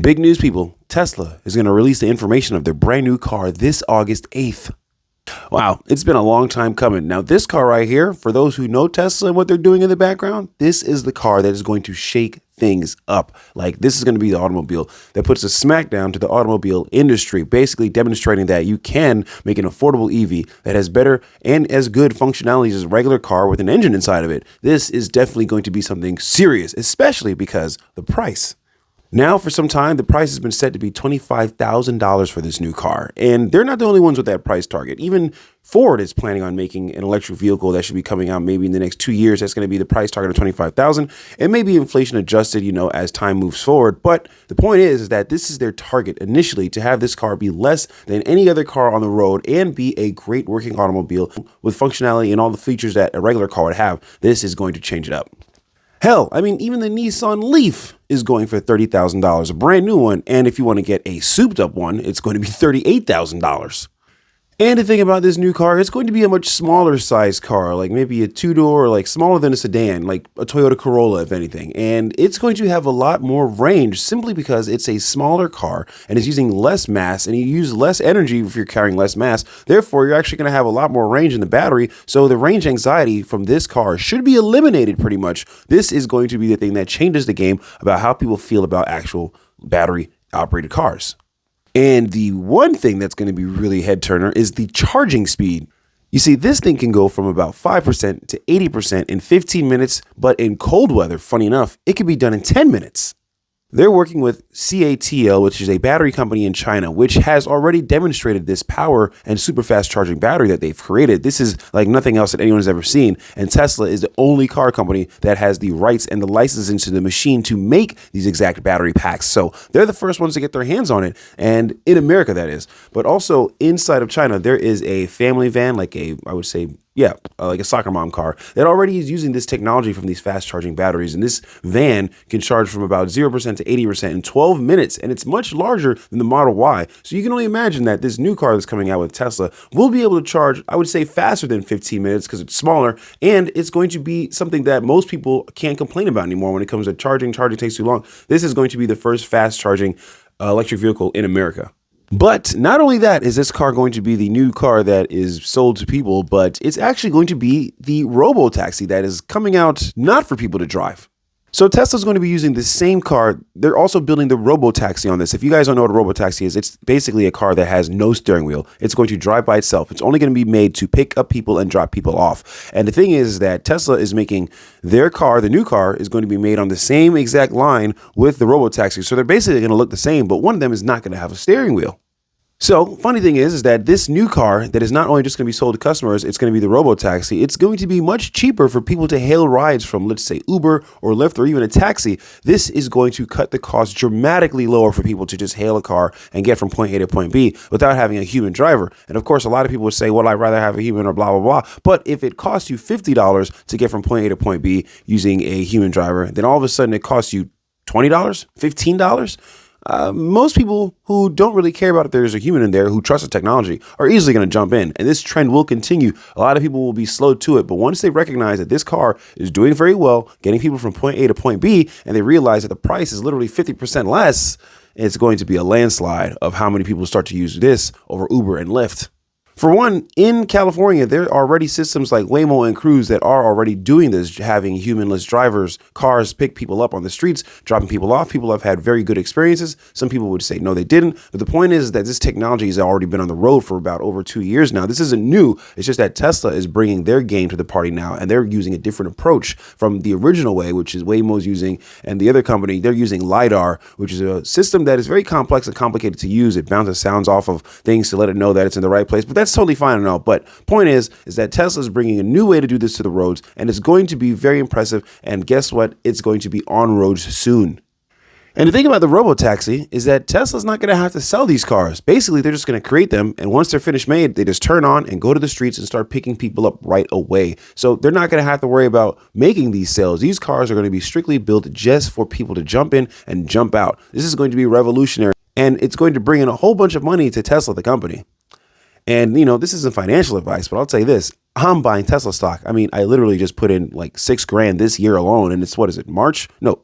Big news, people. Tesla is going to release the information of their brand new car this August 8th. Wow, it's been a long time coming. Now, this car right here, for those who know Tesla and what they're doing in the background, this is the car that is going to shake things up. Like, this is going to be the automobile that puts a smackdown to the automobile industry, basically demonstrating that you can make an affordable EV that has better and as good functionalities as a regular car with an engine inside of it. This is definitely going to be something serious, especially because the price. Now, for some time, the price has been set to be $25,000 for this new car. And they're not the only ones with that price target. Even Ford is planning on making an electric vehicle that should be coming out maybe in the next 2 years. That's going to be the price target of $25,000. It may be inflation adjusted, as time moves forward. But the point is that this is their target initially, to have this car be less than any other car on the road and be a great working automobile with functionality and all the features that a regular car would have. This is going to change it up. Hell, even the Nissan Leaf is going for $30,000, a brand new one. And if you want to get a souped up one, it's going to be $38,000. And the thing about this new car, it's going to be a much smaller size car, like maybe a two-door, like smaller than a sedan, like a Toyota Corolla, if anything. And it's going to have a lot more range simply because it's a smaller car and it's using less mass, and you use less energy if you're carrying less mass. Therefore, you're actually going to have a lot more range in the battery. So the range anxiety from this car should be eliminated pretty much. This is going to be the thing that changes the game about how people feel about actual battery operated cars. And the one thing that's going to be really head turner is the charging speed. You see, this thing can go from about 5% to 80% in 15 minutes, but in cold weather, funny enough, it can be done in 10 minutes. They're working with CATL, which is a battery company in China, which has already demonstrated this power and super fast charging battery that they've created. This is like nothing else that anyone has ever seen. And Tesla is the only car company that has the rights and the licensing to the machine to make these exact battery packs. So they're the first ones to get their hands on it. And in America, that is. But also inside of China, there is a family van, like a soccer mom car that already is using this technology from these fast charging batteries. And this van can charge from about 0% to 80% in 12 minutes. And it's much larger than the Model Y. So you can only imagine that this new car that's coming out with Tesla will be able to charge, I would say, faster than 15 minutes because it's smaller. And it's going to be something that most people can't complain about anymore when it comes to charging. Charging takes too long. This is going to be the first fast charging electric vehicle in America. But not only that is this car going to be the new car that is sold to people, but it's actually going to be the robo-taxi that is coming out not for people to drive. So Tesla's going to be using the same car. They're also building the robo-taxi on this. If you guys don't know what a robo-taxi is, it's basically a car that has no steering wheel. It's going to drive by itself. It's only going to be made to pick up people and drop people off. And the thing is that Tesla is making their car, the new car, is going to be made on the same exact line with the robo-taxi. So they're basically going to look the same, but one of them is not going to have a steering wheel. So funny thing is that this new car that is not only just going to be sold to customers, it's going to be the robo-taxi. It's going to be much cheaper for people to hail rides from, let's say, Uber or Lyft or even a taxi. This is going to cut the cost dramatically lower for people to just hail a car and get from point A to point B without having a human driver. And of course, a lot of people would say, well, I'd rather have a human or blah, blah, blah. But if it costs you $50 to get from point A to point B using a human driver, then all of a sudden it costs you $20, $15. Most people who don't really care about if there's a human in there who trust the technology are easily going to jump in. And this trend will continue. A lot of people will be slow to it. But once they recognize that this car is doing very well, getting people from point A to point B, and they realize that the price is literally 50% less, it's going to be a landslide of how many people start to use this over Uber and Lyft. For one, in California, there are already systems like Waymo and Cruise that are already doing this, having humanless drivers, cars pick people up on the streets, dropping people off. People have had very good experiences. Some people would say, no, they didn't. But the point is that this technology has already been on the road for about over 2 years now. This isn't new. It's just that Tesla is bringing their game to the party now, and they're using a different approach from the original way, which is Waymo's using, and the other company, they're using LiDAR, which is a system that is very complex and complicated to use. It bounces sounds off of things to let it know that it's in the right place. But that's totally fine and all. But point is that Tesla is bringing a new way to do this to the roads, and it's going to be very impressive. And guess what? It's going to be on roads soon. And the thing about the robo-taxi is that Tesla's not going to have to sell these cars. Basically, they're just going to create them. And once they're finished made, they just turn on and go to the streets and start picking people up right away. So they're not going to have to worry about making these sales. These cars are going to be strictly built just for people to jump in and jump out. This is going to be revolutionary, and it's going to bring in a whole bunch of money to Tesla, the company. And, this isn't financial advice, but I'll tell you this. I'm buying Tesla stock. I literally just put in like $6,000 this year alone. And it's,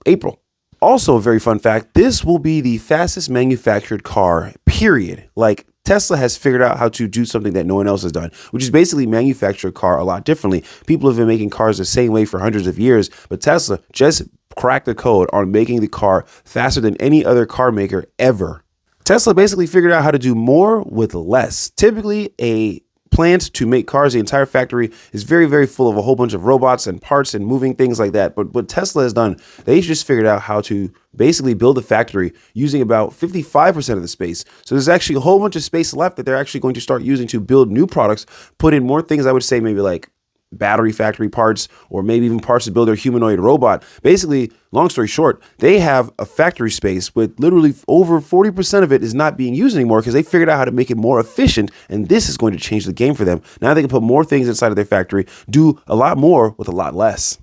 April. Also, a very fun fact, this will be the fastest manufactured car, period. Like, Tesla has figured out how to do something that no one else has done, which is basically manufacture a car a lot differently. People have been making cars the same way for hundreds of years, but Tesla just cracked the code on making the car faster than any other car maker ever. Tesla basically figured out how to do more with less. Typically, a plant to make cars, the entire factory is very, very full of a whole bunch of robots and parts and moving things like that. But what Tesla has done, they just figured out how to basically build a factory using about 55% of the space. So there's actually a whole bunch of space left that they're actually going to start using to build new products, put in more things, I would say maybe like battery factory parts, or maybe even parts to build their humanoid robot. Basically, long story short, they have a factory space with literally over 40% of it is not being used anymore because they figured out how to make it more efficient. And this is going to change the game for them. Now they can put more things inside of their factory, do a lot more with a lot less.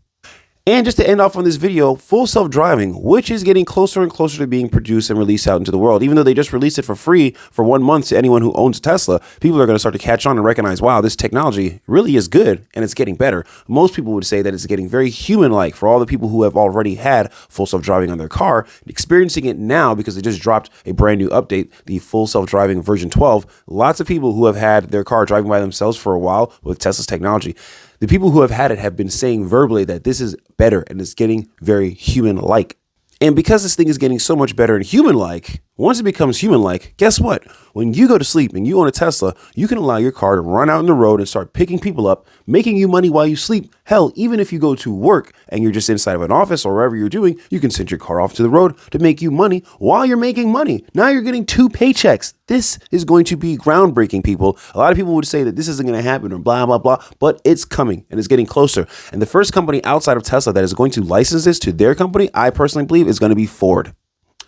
And just to end off on this video, full self-driving, which is getting closer and closer to being produced and released out into the world. Even though they just released it for free for 1 month to anyone who owns a Tesla, people are going to start to catch on and recognize, wow, this technology really is good and it's getting better. Most people would say that it's getting very human-like for all the people who have already had full self-driving on their car, experiencing it now because they just dropped a brand new update, the full self-driving version 12. Lots of people who have had their car driving by themselves for a while with Tesla's technology, the people who have had it have been saying verbally that this is better and it's getting very human-like. And because this thing is getting so much better and human-like, once it becomes human-like, guess what? When you go to sleep and you own a Tesla, you can allow your car to run out on the road and start picking people up, making you money while you sleep. Hell, even if you go to work and you're just inside of an office or wherever you're doing, you can send your car off to the road to make you money while you're making money. Now you're getting 2 paychecks. This is going to be groundbreaking, people. A lot of people would say that this isn't going to happen or blah, blah, blah, but it's coming and it's getting closer. And the first company outside of Tesla that is going to license this to their company, I personally believe, is going to be Ford.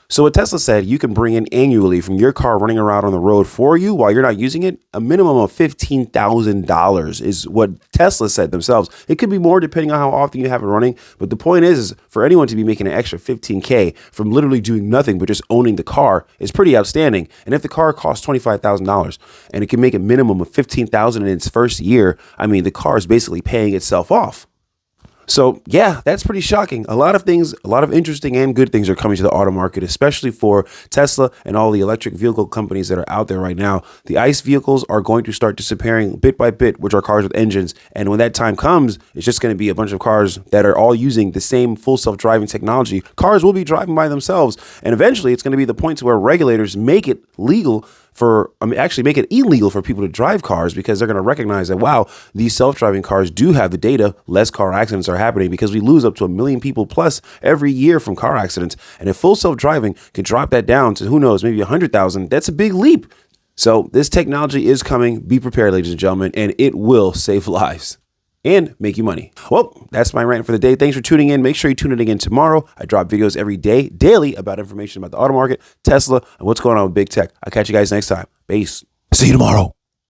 So what Tesla said, you can bring in annually from your car running around on the road for you while you're not using it, a minimum of $15,000 is what Tesla said themselves. It could be more depending on how often you have it running. But the point is for anyone to be making an extra $15K from literally doing nothing but just owning the car is pretty outstanding. And if the car costs $25,000 and it can make a minimum of $15,000 in its first year, I mean, the car is basically paying itself off. So yeah, that's pretty shocking. A lot of things, a lot of interesting and good things are coming to the auto market, especially for Tesla and all the electric vehicle companies that are out there right now. The ICE vehicles are going to start disappearing bit by bit, which are cars with engines. And when that time comes, it's just going to be a bunch of cars that are all using the same full self-driving technology. Cars will be driving by themselves. And eventually it's going to be the point to where regulators make it legal actually make it illegal for people to drive cars because they're going to recognize that, wow, these self-driving cars do have the data. Less car accidents are happening because we lose up to 1 million people plus every year from car accidents. And if full self-driving could drop that down to, who knows, maybe 100,000, that's a big leap. So this technology is coming. Be prepared, ladies and gentlemen, and it will save lives and make you money. Well, that's my rant for the day. Thanks for tuning in. Make sure you tune in again tomorrow. I drop videos every day, daily, about information about the auto market, Tesla, and what's going on with big tech. I'll catch you guys next time. Peace. See you tomorrow.